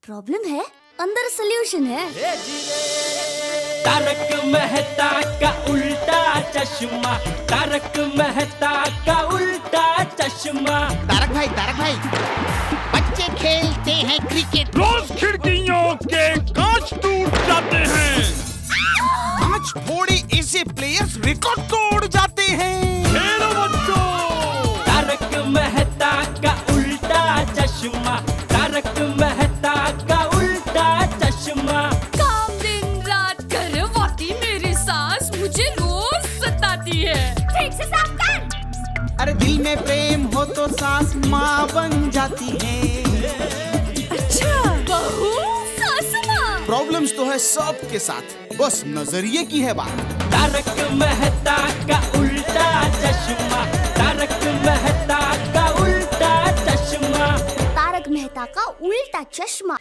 Problem है, अंदर solution है। तारक मेहता का उल्टा चश्मा, तारक मेहता का उल्टा चश्मा। तारक भाई, बच्चे खेलते हैं क्रिकेट, रोज खिड़कियों के कांच टूट जाते हैं, आज थोड़े ऐसे प्लेयर्स रिकॉर्ड तोड़ जाते हैं। खेलो बच्चों। तारक मेहता का उल्टा चश्मा, तारक मेहता का उल्टा चश्मा। काम दिन रात करवाती मेरी सास मुझे रोज सताती है। ठीक से साफ कर। अरे दिल में प्रेम हो तो सास माँ बन जाती है। अच्छा, बहू सास माँ। प्रॉब्लम्स तो है सबके साथ, बस नजरिए की है बात। तारक मेहता का उल्टा चश्मा, तारक मेहता का उल्टा चश्मा। तारक मेहता का उल्टा चश्मा।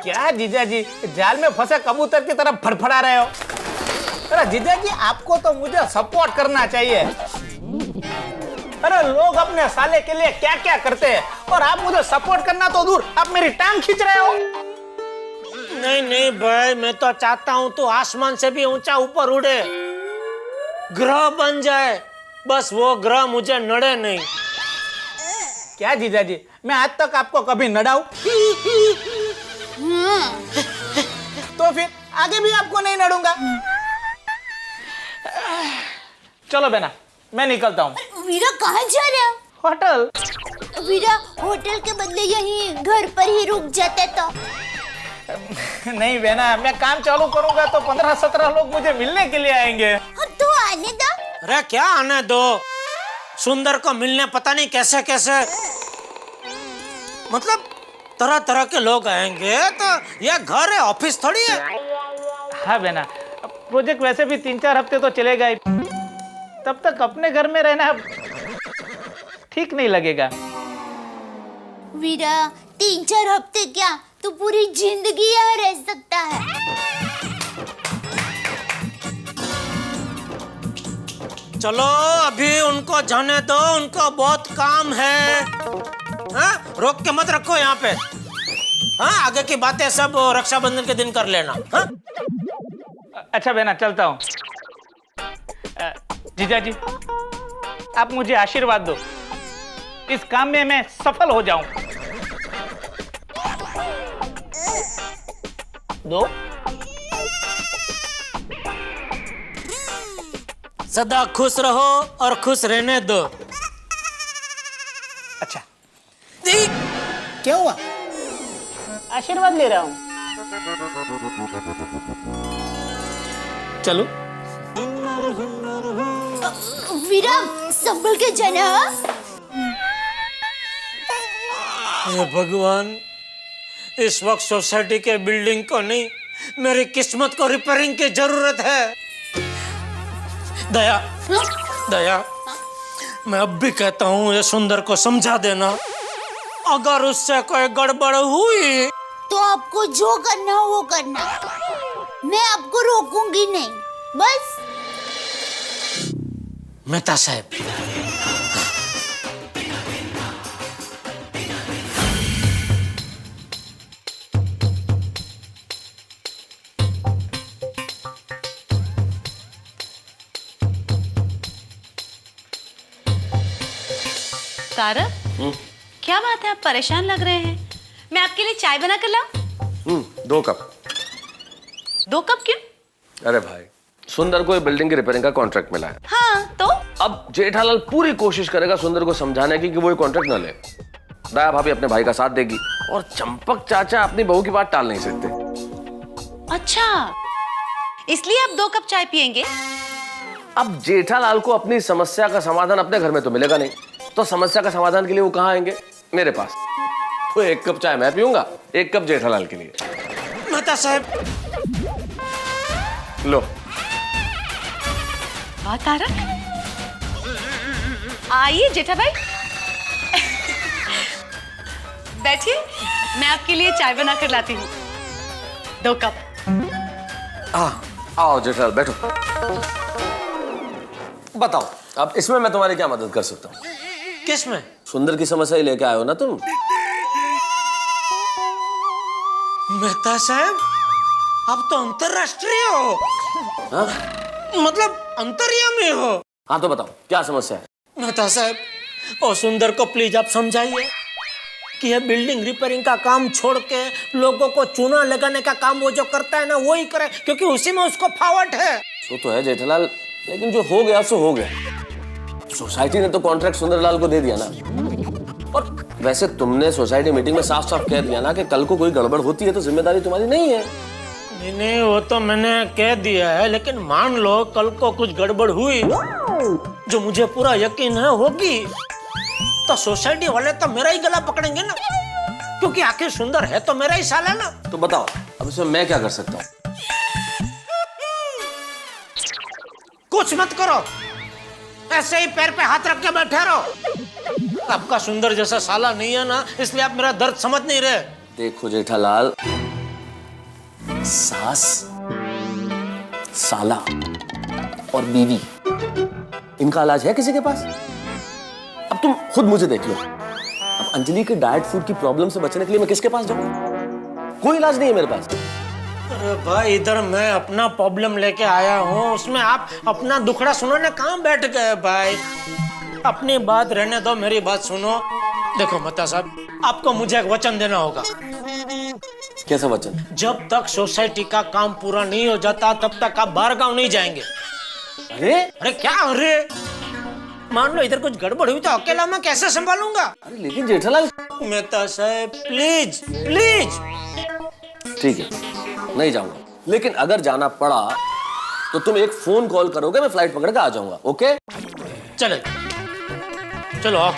क्या जीजा जी जाल में फंसे कबूतर की तरफ फड़फड़ा रहे हो? अरे जीजा जी आपको तो मुझे सपोर्ट करना चाहिए। अरे लोग अपने साले के लिए क्या क्या करते हैं और आप मुझे सपोर्ट करना तो दूर, आप मेरी टांग खींच रहे हो। नहीं भाई, मैं तो चाहता हूँ तो आसमान से भी ऊंचा ऊपर उड़े, ग्रह बन जाए, बस वो ग्रह मुझे नड़े नहीं। क्या जीजा जी, मैं आज तक आपको कभी नड़ाऊं? तो फिर आगे भी आपको नहीं नड़ूंगा। चलो बेना, मैं निकलता हूँ। वीरा कहाँ जा रहे हो? होटल। वीरा होटल के बदले यहीं घर पर ही रुक जाते तो। नहीं बेना, मैं काम चालू करूंगा तो 15-17 लोग मुझे मिलने के लिए आएंगे। तो आने दो। अरे क्या आने दो, सुंदर को मिलने पता नहीं कैसे कैसे, मतलब तरह तरह के लोग आएंगे, तो यह घर है, ऑफिस थोड़ी है। हाँ बेना, प्रोजेक्ट वैसे भी 3-4 हफ्ते तो चलेगा ही, तब तक अपने घर में रहना ठीक नहीं लगेगा। वीरा 3-4 हफ्ते क्या, तू पूरी जिंदगी यहाँ रह सकता है। चलो अभी उनको जाने दो, उनको बहुत काम है। हाँ? रोक के मत रखो यहाँ पे। हाँ, आगे की बातें सब रक्षाबंधन के दिन कर लेना। हाँ? अच्छा बेना, चलता हूँ। जीजा जी, आप मुझे आशीर्वाद दो, इस काम में मैं सफल हो जाऊं। दो। सदा खुश रहो और खुश रहने दो। अच्छा, क्या हुआ? आशीर्वाद ले रहा हूं। चलो। वीरा संभल के जाना। हे भगवान, इस वक्त सोसाइटी के बिल्डिंग को नहीं, मेरी किस्मत को रिपेयरिंग की जरूरत है। दया, दया, मैं अब भी कहता हूँ ये सुंदर को समझा देना, अगर उससे कोई गड़बड़ हुई तो आपको जो करना हो वो करना, मैं आपको रोकूंगी नहीं। बस मेहता साहब, तारक, क्या बात है, आप परेशान लग रहे हैं? मैं आपके लिए चाय बना कर लाऊं? 2 कप। 2 कप क्यों? अरे भाई, सुंदर को ये बिल्डिंग की रिपेयरिंग का कॉन्ट्रैक्ट मिला है। हाँ तो? अब जेठालाल पूरी कोशिश करेगा सुंदर को समझाने की कि वो ये कॉन्ट्रैक्ट ना ले। दया भाभी अपने भाई का साथ देगी और चंपक चाचा अपनी बहू की बात टाल नहीं सकते। अच्छा, इसलिए आप 2 कप चाय पियेंगे? अब जेठालाल को अपनी समस्या का समाधान अपने घर में तो मिलेगा नहीं, तो समस्या का समाधान के लिए वो कहाँ आएंगे? मेरे पास। तो 1 कप चाय मैं पीऊंगा, 1 कप जेठालाल के लिए। मेहता साहब, लो। वाह तारक, आइए जेठा भाई, बैठिए, मैं आपके लिए चाय बना कर लाती हूँ। 2 कप। आओ जेठालाल, बैठो। बताओ, अब इसमें मैं तुम्हारी क्या मदद कर सकता हूँ? किस में? सुंदर की समस्या ही लेके आए हो ना तुम? मेहता साहब, आप तो अंतरराष्ट्रीय हो। हाँ? मतलब अंतर्यामी हो। हाँ तो बताओ क्या समस्या है? मेहता साहब, और सुंदर को प्लीज आप समझाइए कि ये बिल्डिंग रिपेयरिंग का काम छोड़ के लोगों को चूना लगाने का काम वो जो करता है ना, वो ही करे, क्योंकि उसी में उसको फावट है। तो है जेठालाल, लेकिन जो हो गया सो हो गया। सोसाइटी ने तो कॉन्ट्रैक्ट सुंदरलाल को दे दिया ना। और वैसे तुमने सोसाइटी मीटिंग में साफ साफ कह दिया ना कि कल को कोई गड़बड़ होती है तो जिम्मेदारी तुम्हारी नहीं है। नहीं, वो तो मैंने कह दिया है, लेकिन मान लो कल को कुछ गड़बड़ हुई, जो मुझे पूरा यकीन है होगी, तो सोसाइटी वाले तो मेरा ही गला पकड़ेंगे ना, क्योंकि आखिर सुंदर है तो मेरा ही साला ना। तो बताओ अब इसमें मैं क्या कर सकता हूँ? कुछ मत करो, ऐसे ही पैर पे हाथ रख के बैठे रहो। आपका सुंदर जैसा साला नहीं है ना, इसलिए आप मेरा दर्द समझ नहीं रहे। देखो जेठालाल, सास, साला और बीवी, इनका इलाज है किसी के पास? अब तुम खुद मुझे देख लो। अब अंजलि के डाइट फूड की प्रॉब्लम से बचने के लिए मैं किसके पास जाऊं? कोई इलाज नहीं है मेरे पास। अरे भाई, इधर मैं अपना प्रॉब्लम लेके आया हूँ, उसमें आप अपना दुखड़ा सुनाने कहाँ बैठ गए भाई? अपनी बात रहने दो, मेरी बात सुनो। देखो मेहता साहब, आपको मुझे एक वचन देना होगा। कैसा वचन? जब तक सोसाइटी का काम पूरा नहीं हो जाता तब तक आप बाहर गाँव नहीं जाएंगे। अरे क्या अरे? मान लो इधर कुछ गड़बड़ हुई तो अकेला मैं कैसे संभालूंगा? अरे लेकिन जेठालाल। मेहता साहब प्लीज प्लीज। ठीक है, नहीं जाऊंगा, लेकिन अगर जाना पड़ा तो तुम एक फोन कॉल करोगे, मैं फ्लाइट पकड़ के आ जाऊंगा। ओके? चले चलो, आओ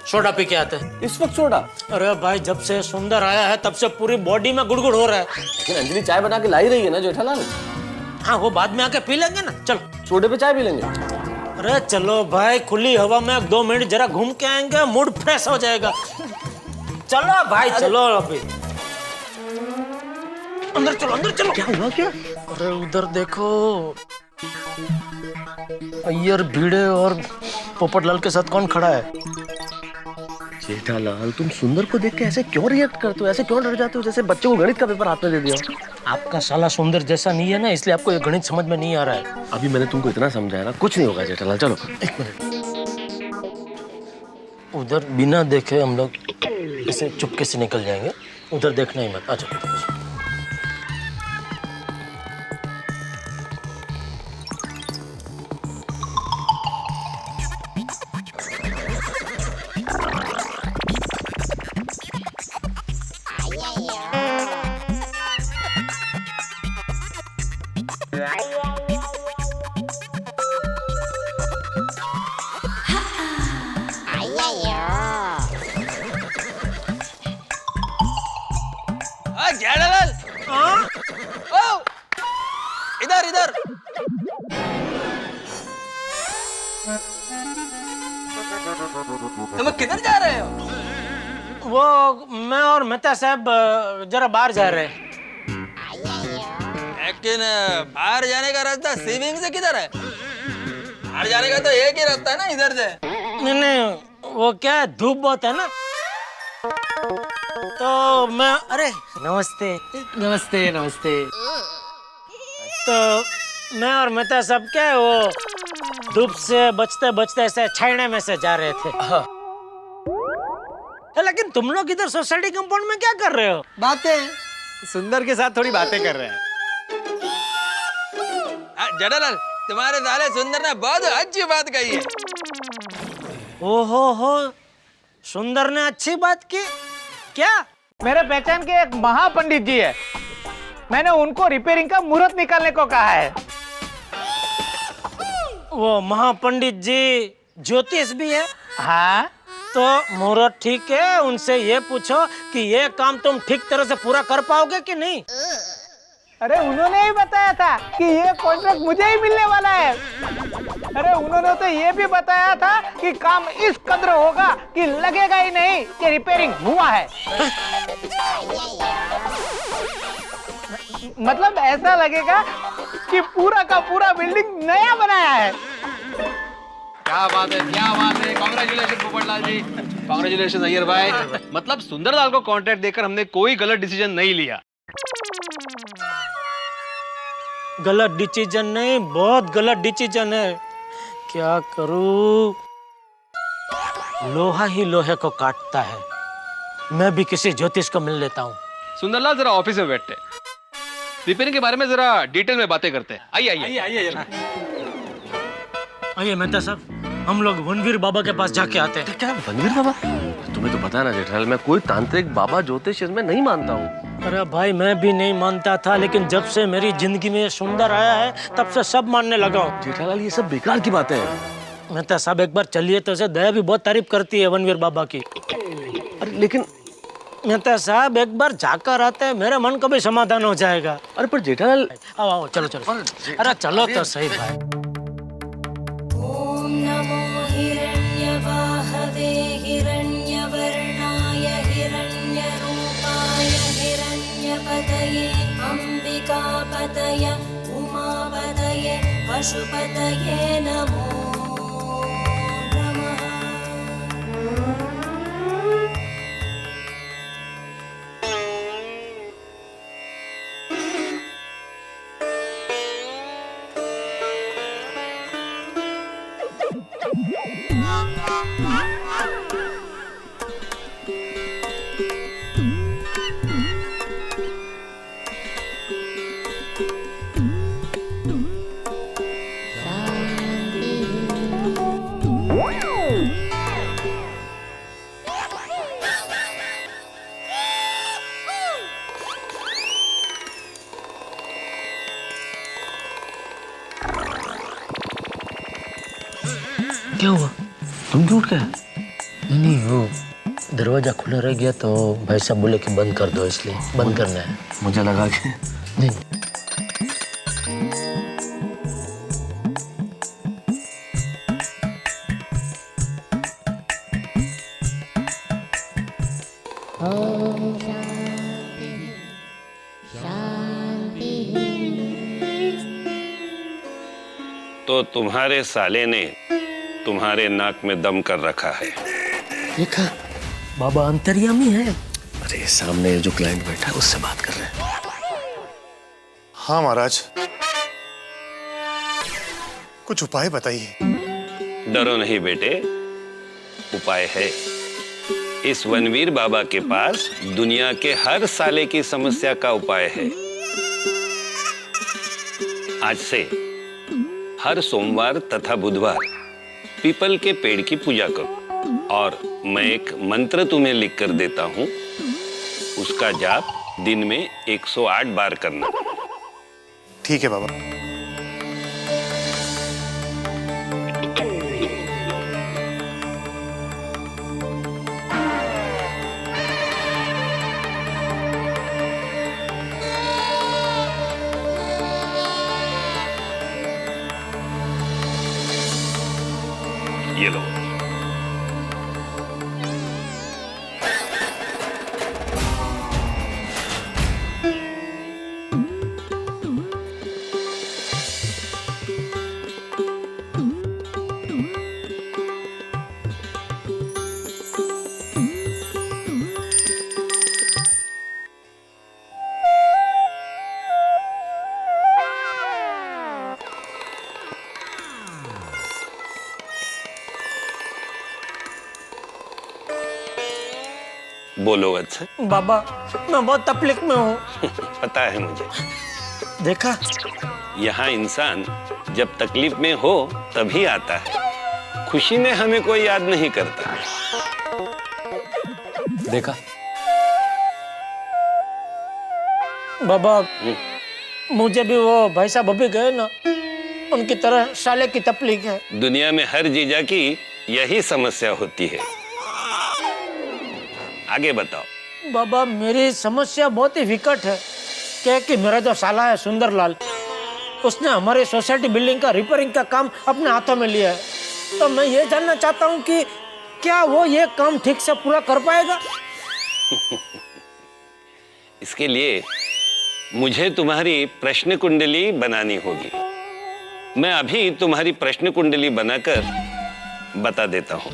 सोडा पी के आते हैं। इस वक्त सोडा? अरे भाई, जब से सुंदर आया है तब से पूरी बॉडी में गुड़गुड़ हो रहा है। लेकिन अंजलि चाय बना के लाई रही है ना जेठालाल। हाँ, वो बाद में आके पी लेंगे ना। चलो, सोडे पे चाय पी लेंगे। अरे चलो भाई, खुली हवा में 2 मिनट जरा घूम के आएंगे, मूड फ्रेश हो जाएगा। चलो भाई, चलो अभी अंदर चलो, अंदर चलो। क्या हुआ क्या? अरे उधर देखो, अय्यर भिड़े और पोपटलाल के साथ कौन खड़ा है? जेठालाल, तुम सुंदर को देख के ऐसे क्यों रिएक्ट करते हो? ऐसे क्यों डर जाते हो जैसे बच्चे को गणित का पेपर हाथ में दे दिया? आपका साला सुंदर जैसा नहीं है ना, इसलिए आपको ये गणित समझ में नहीं आ रहा है। अभी मैंने तुमको इतना समझाया ना, कुछ नहीं होगा जेठालाल। चलो 1 मिनट। उधर बिना देखे हम लोग इसे चुपके से निकल जाएंगे, उधर देखना ही मत। अच्छा, जेठालाल, ओ, इधर इधर। तुम किधर जा रहे हो? वो मैं और मेहता साहब जरा बाहर जा रहे हैं। लेकिन बाहर जाने का रास्ता स्विमिंग से किधर है? बाहर जाने का तो एक ही रास्ता है ना, इधर से। नहीं, वो क्या, धूप बहुत है ना, तो मैं, अरे नमस्ते नमस्ते नमस्ते। तो मैं और मेहता साहब क्या, वो धूप से बचते बचते ऐसे छायने में से जा रहे थे। लेकिन तुम लोग इधर सोसाइटी कंपाउंड में क्या कर रहे हो? बातें, सुंदर के साथ थोड़ी बातें कर रहे हैं। जेठालाल, तुम्हारे साले सुंदर ने बहुत अच्छी बात कही है। ओहो हो, सुंदर ने अच्छी बात की क्या? मेरे पहचान के एक महापंडित जी है, मैंने उनको रिपेयरिंग का मुहूर्त निकालने को कहा है। वो महापंडित जी ज्योतिष भी है? हाँ, तो मुहूर्त ठीक है, उनसे ये पूछो कि ये काम तुम ठीक तरह से पूरा कर पाओगे कि नहीं। अरे उन्होंने ही बताया था कि ये कॉन्ट्रैक्ट मुझे ही मिलने वाला है। अरे उन्होंने तो ये भी बताया था कि काम इस कदर होगा कि लगेगा ही नहीं कि रिपेयरिंग हुआ है। मतलब ऐसा लगेगा कि पूरा का पूरा बिल्डिंग नया बनाया है। क्या बात है, कांग्रेचुलेशन पोपटलाल जी, कांग्रेचुलेशन अय्यर भाई। मतलब सुंदरलाल को कॉन्ट्रैक्ट देकर हमने कोई गलत डिसीजन नहीं लिया। गलत डिसीजन नहीं, बहुत गलत डिसीजन है। क्या करूं? लोहा ही लोहे को काटता है। मैं भी किसी ज्योतिष को मिल लेता हूँ। सुंदरलाल जरा ऑफिस में बैठते हैं, रिपेयरिंग के बारे में जरा डिटेल में बातें करते हैं। आइए। आइए मेहता साहब, हम लोग वनवीर बाबा के पास जाके आते हैं। क्या वनवीर बाबा? तुम्हें तो पता है ना जेठालाल, मैं कोई तांत्रिक बाबा ज्योतिष इसमें नहीं मानता हूँ। अरे भाई मैं भी नहीं मानता था, लेकिन जब से मेरी जिंदगी में सुंदर आया है तब से सब मानने लगा हूँ। जेठालाल ये सब बेकार की बातें हैं। मेहता साहब एक बार चलिए तो, दया भी बहुत तारीफ करती है वनवीर बाबा की। अरे लेकिन मेहता साहब एक बार जाकर आते हैं, मेरे मन को भी समाधान हो जाएगा। अरे पर जेठालाल, आओ चलो। अरे चलो तो सही भाई। ॐ नमो हिरण्यवाहवे हिरण्यवर्णाय हिरण्यरूपाय हिरण्यपतये अम्बिकापतये उमापतये पशुपतये नमो नमः। क्या हुआ? तुम क्यों उठ गए? नहीं वो दरवाजा खुला रह गया तो भाई साहब बोले कि बंद कर दो, इसलिए बंद करना है। मुझे लगा कि नहीं। तो तुम्हारे साले ने तुम्हारे नाक में दम कर रखा है। देखा बाबा अंतर्यामी है। अरे सामने जो क्लाइंट बैठा है उससे बात कर रहे हैं। हाँ महाराज, कुछ उपाय बताइए। डरो नहीं बेटे, उपाय है। इस वनवीर बाबा के पास दुनिया के हर साले की समस्या का उपाय है। आज से हर सोमवार तथा बुधवार पीपल के पेड़ की पूजा करो और मैं एक मंत्र तुम्हें लिख कर देता हूं, उसका जाप दिन में 108 बार करना। ठीक है बाबा। ये लो। बोलो अच्छा। बाबा मैं बहुत तकलीफ में हूँ। पता है मुझे। देखा, यहाँ इंसान जब तकलीफ में हो तभी आता है, खुशी में हमें कोई याद नहीं करता। देखा बाबा मुझे भी वो भाई साहब अभी गए ना, उनकी तरह साले की तकलीफ है। दुनिया में हर जीजा की यही समस्या होती है। आगे बताओ। बाबा मेरी समस्या बहुत ही विकट है। क्या कि मेरा जो साला है सुंदरलाल, उसने हमारी सोसाइटी बिल्डिंग का रिपेयरिंग का काम अपने हाथों में लिया है। तो मैं ये जानना चाहता हूँ कि क्या वो ये काम ठीक से पूरा कर पाएगा? इसके लिए मुझे तुम्हारी प्रश्न कुंडली बनानी होगी। मैं अभी तुम्हारी प्रश्न कुंडली बनाकर बता देता हूँ।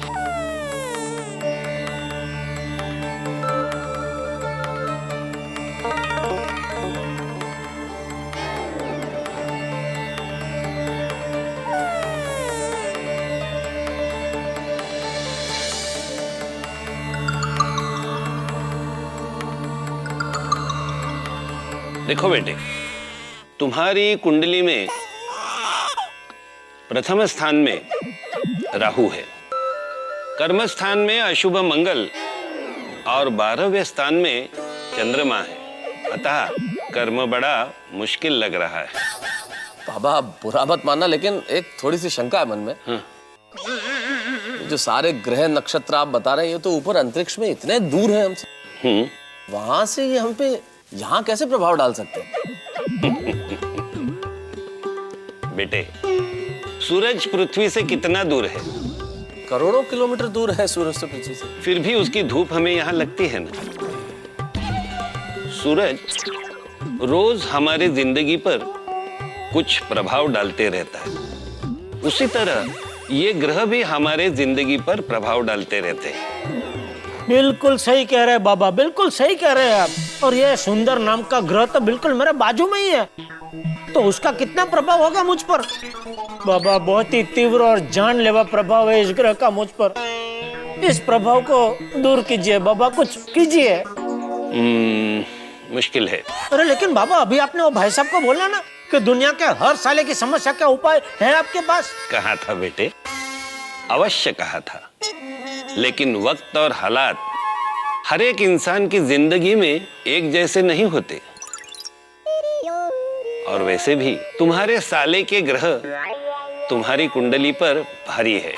देखो बेटे, तुम्हारी कुंडली में प्रथम स्थान में राहु है, कर्म स्थान में अशुभ मंगल और 12वें स्थान में चंद्रमा है। अतः कर्म बड़ा मुश्किल लग रहा है। बाबा बुरा मत मानना, लेकिन एक थोड़ी सी शंका है मन में। जो सारे ग्रह नक्षत्र आप बता रहे हैं, ये तो ऊपर अंतरिक्ष में इतने दूर है हमसे, वहां से ये हम पे यहाँ कैसे प्रभाव डाल सकते हैं? बेटे, सूरज पृथ्वी से कितना दूर है? करोड़ों किलोमीटर दूर है सूरज से पृथ्वी से। फिर भी उसकी धूप हमें यहाँ लगती है ना। सूरज रोज हमारी जिंदगी पर कुछ प्रभाव डालते रहता है। उसी तरह ये ग्रह भी हमारे जिंदगी पर प्रभाव डालते रहते हैं। बिल्कुल सही कह रहे हैं बाबा, बिल्कुल सही कह रहे हैं आप। और ये सुंदर नाम का ग्रह तो बिल्कुल मेरे बाजू में ही है, तो उसका कितना प्रभाव होगा मुझ पर? बाबा बहुत ही तीव्र और जानलेवा प्रभाव है इस ग्रह का मुझ पर। इस प्रभाव को दूर कीजिए बाबा, कुछ कीजिए। मुश्किल है। अरे लेकिन बाबा, अभी आपने वो भाई साहब को बोला ना कि दुनिया के हर साले की समस्या का उपाय है आपके पास। कहा था बेटे, अवश्य कहा था, लेकिन वक्त और हालात हर एक इंसान की जिंदगी में एक जैसे नहीं होते। और वैसे भी तुम्हारे साले के ग्रह तुम्हारी कुंडली पर भारी है।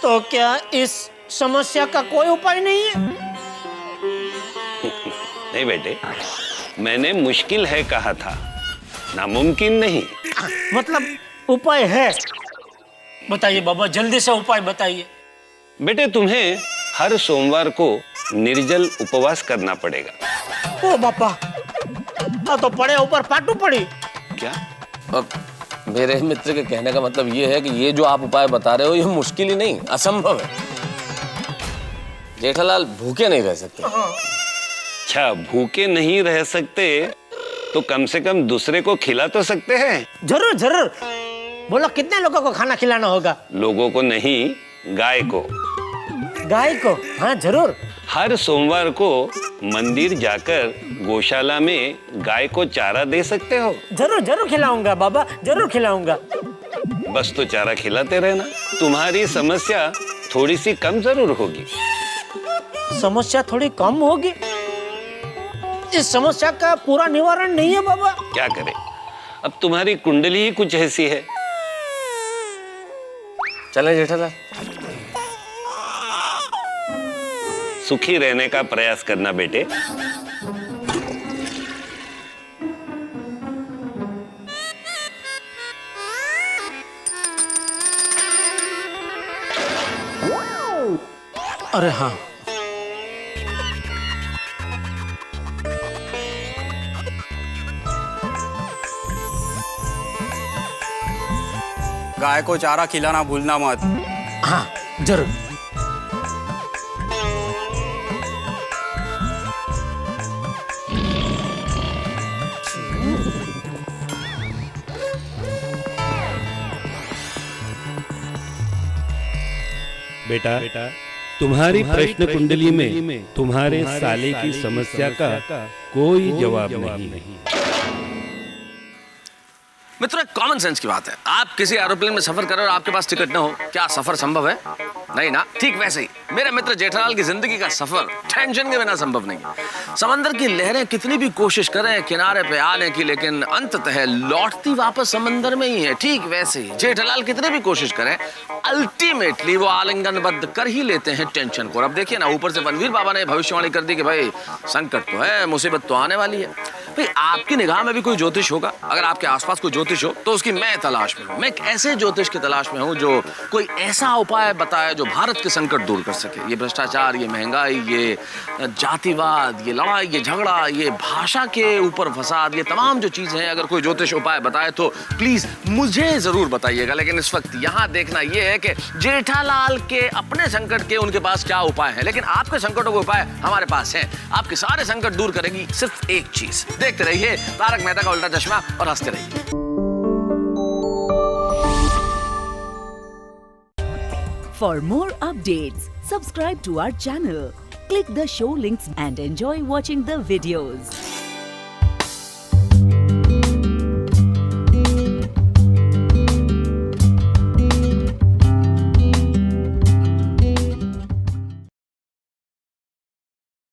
तो क्या इस समस्या का कोई उपाय नहीं है? नहीं बेटे, मैंने मुश्किल है कहा था, नामुमकिन नहीं। मतलब उपाय है? बताइए बाबा, जल्दी से उपाय बताइए। बेटे, तुम्हें हर सोमवार को निर्जल उपवास करना पड़ेगा। ओ बापा, तो पड़े ऊपर पाटू पड़ी क्या? अब मेरे मित्र के कहने का मतलब ये है कि ये जो आप उपाय बता रहे हो ये मुश्किल ही नहीं, असंभव है। जेठालाल भूखे नहीं रह सकते। अच्छा, भूखे नहीं रह सकते तो कम से कम दूसरे को खिला तो सकते हैं। जरूर जरूर, बोलो कितने लोगों को खाना खिलाना होगा? लोगों को नहीं, गाय को। गाय को? हाँ जरूर। हर सोमवार को मंदिर जाकर गौशाला में गाय को चारा दे सकते हो। जरूर जरूर खिलाऊंगा बाबा, जरूर खिलाऊंगा। बस तो चारा खिलाते रहना, तुम्हारी समस्या थोड़ी सी कम जरूर होगी। समस्या थोड़ी कम होगी? इस समस्या का पूरा निवारण नहीं है बाबा। क्या करें, अब तुम्हारी कुंडली ही कुछ ऐसी है। चले जेठालाल। सुखी रहने का प्रयास करना बेटे। अरे हाँ, गाय को चारा खिलाना भूलना मत। हाँ जरूर। बेटा, तुम्हारी प्रश्न कुंडली में तुम्हारे साले की समस्या का कोई जवाब नहीं। मित्रों, एक कॉमन सेंस की बात है। आप किसी एरोप्लेन में सफर कर रहे हो और आपके पास टिकट ना हो, क्या सफर संभव है? नहीं ना। ठीक वैसे ही मेरे मित्र जेठालाल की जिंदगी का सफर टेंशन के बिना संभव नहीं है। समंदर की लहरें कितनी भी कोशिश करें किनारे पे आने की, लेकिन अंततः लौटती वापस समंदर में ही है। ठीक वैसे ही जेठालाल कितने भी कोशिश करें, अल्टीमेटली वो आलिंगनबद्ध कर ही लेते हैं टेंशन को। अब देखिए ना, ऊपर से बनवीर बाबा ने भविष्यवाणी कर दी कि भाई संकट तो है, मुसीबत तो आने वाली है। भाई आपकी निगाह में भी कोई ज्योतिष होगा? अगर आपके आसपास कोई ज्योतिष हो तो उसकी मैं तलाश में हूँ। मैं एक ऐसे ज्योतिष की तलाश में हूँ जो कोई ऐसा उपाय बताए जो भारत के संकट दूर कर सके। ये भ्रष्टाचार, ये महंगाई, ये जातिवाद, ये लड़ाई, ये झगड़ा, ये भाषा के ऊपर फसाद, ये तमाम जो चीजें हैं, अगर कोई ज्योतिष उपाय बताए तो प्लीज मुझे जरूर बताइएगा। लेकिन इस वक्त यहाँ देखना ये है कि जेठालाल के अपने संकट के उनके पास क्या उपाय है, लेकिन आपके संकटों के उपाय हमारे पास हैं। आपके सारे संकट दूर करेगी सिर्फ एक चीज। देखते रहिए तारक मेहता का उल्टा चश्मा और हंसते रहिए। For more updates, subscribe to our channel, click the show links and enjoy watching the videos.